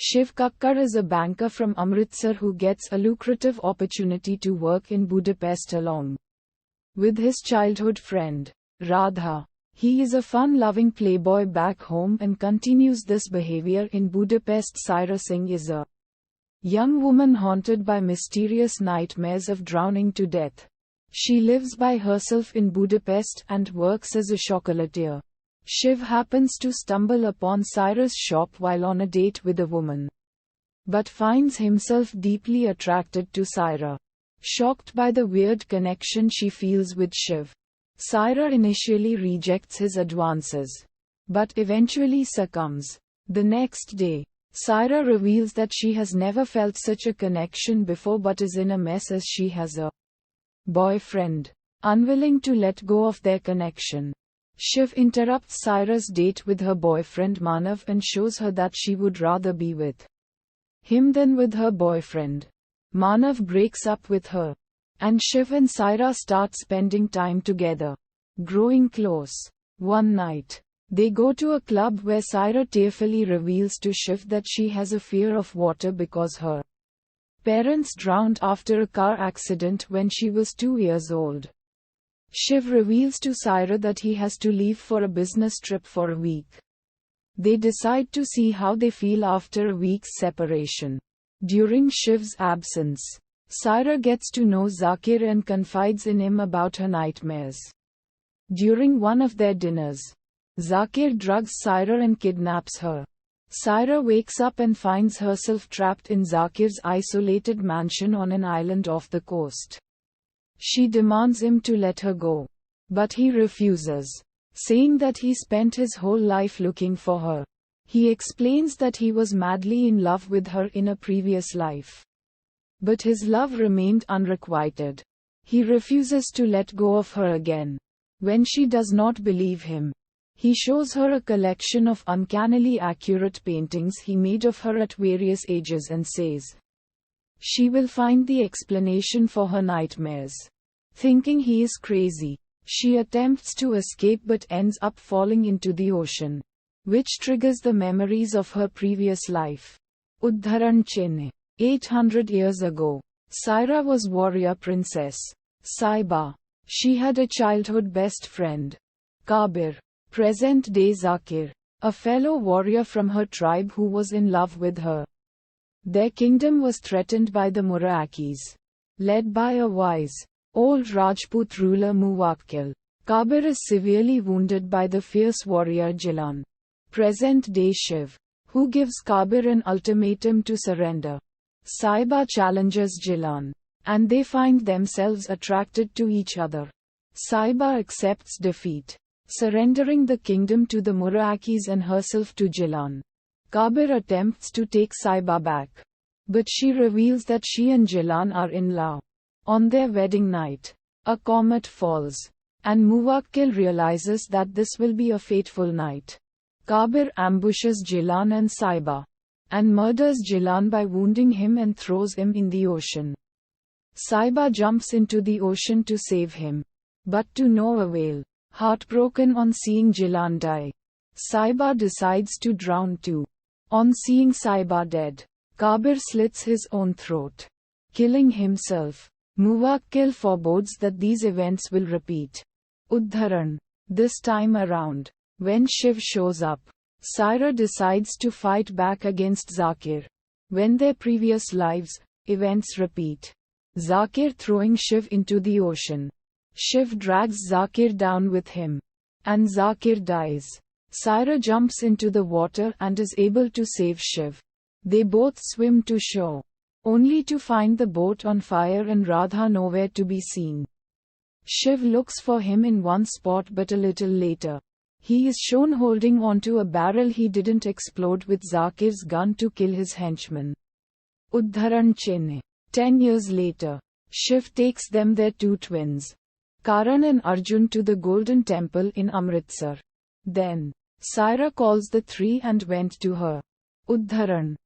Shiv Kakkar is a banker from Amritsar who gets a lucrative opportunity to work in Budapest along with his childhood friend, Radha. He is a fun-loving playboy back home and continues this behavior in Budapest. Saira Singh is a young woman haunted by mysterious nightmares of drowning to death. She lives by herself in Budapest and works as a chocolatier. Shiv happens to stumble upon Saira's shop while on a date with a woman, but finds himself deeply attracted to Saira. Shocked by the weird connection she feels with Shiv, Saira initially rejects his advances, but eventually succumbs. The next day, Saira reveals that she has never felt such a connection before but is in a mess as she has a boyfriend. Unwilling to let go of their connection, Shiv interrupts Saira's date with her boyfriend Manav and shows her that she would rather be with him than with her boyfriend. Manav breaks up with her, and Shiv and Saira start spending time together, growing close. One night, they go to a club where Saira tearfully reveals to Shiv that she has a fear of water because her parents drowned after a car accident when she was 2 years old. Shiv reveals to Saira that he has to leave for a business trip for a week. They decide to see how they feel after a week's separation. During Shiv's absence, Saira gets to know Zakir and confides in him about her nightmares. During one of their dinners, Zakir drugs Saira and kidnaps her. Saira wakes up and finds herself trapped in Zakir's isolated mansion on an island off the coast. She demands him to let her go, but he refuses, saying that he spent his whole life looking for her. He explains that he was madly in love with her in a previous life, but his love remained unrequited. He refuses to let go of her again. When she does not believe him, he shows her a collection of uncannily accurate paintings he made of her at various ages and says she will find the explanation for her nightmares. Thinking he is crazy, she attempts to escape but ends up falling into the ocean, which triggers the memories of her previous life. Udharan Chenne. 800 years ago, Saira was warrior princess Saiba. She had a childhood best friend, Kabir, present-day Zakir, a fellow warrior from her tribe who was in love with her. Their kingdom was threatened by the Murakis, led by a wise, old Rajput ruler Muwakkil. Kabir is severely wounded by the fierce warrior Jilan, present-day Shiv, who gives Kabir an ultimatum to surrender. Saiba challenges Jilan, and they find themselves attracted to each other. Saiba accepts defeat, surrendering the kingdom to the Murakis and herself to Jilan. Kabir attempts to take Saiba back, but she reveals that she and Jilan are in love. On their wedding night, a comet falls, and Muwakkil realizes that this will be a fateful night. Kabir ambushes Jilan and Saiba, and murders Jilan by wounding him and throws him in the ocean. Saiba jumps into the ocean to save him, but to no avail. Heartbroken on seeing Jilan die, Saiba decides to drown too. On seeing Saiba dead, Kabir slits his own throat, killing himself. Muwakkil forebodes that these events will repeat. Udharan. This time around, when Shiv shows up, Saira decides to fight back against Zakir. When their previous lives, events repeat. Zakir throwing Shiv into the ocean. Shiv drags Zakir down with him, and Zakir dies. Saira jumps into the water and is able to save Shiv. They both swim to shore, only to find the boat on fire and Radha nowhere to be seen. Shiv looks for him in one spot, but a little later, he is shown holding onto a barrel he didn't explode with Zakir's gun to kill his henchman. Udharan Chenne. 10 years later, Shiv takes them their 2 twins, Karan and Arjun, to the Golden Temple in Amritsar. Then, Saira calls the 3 and went to her. Udharan.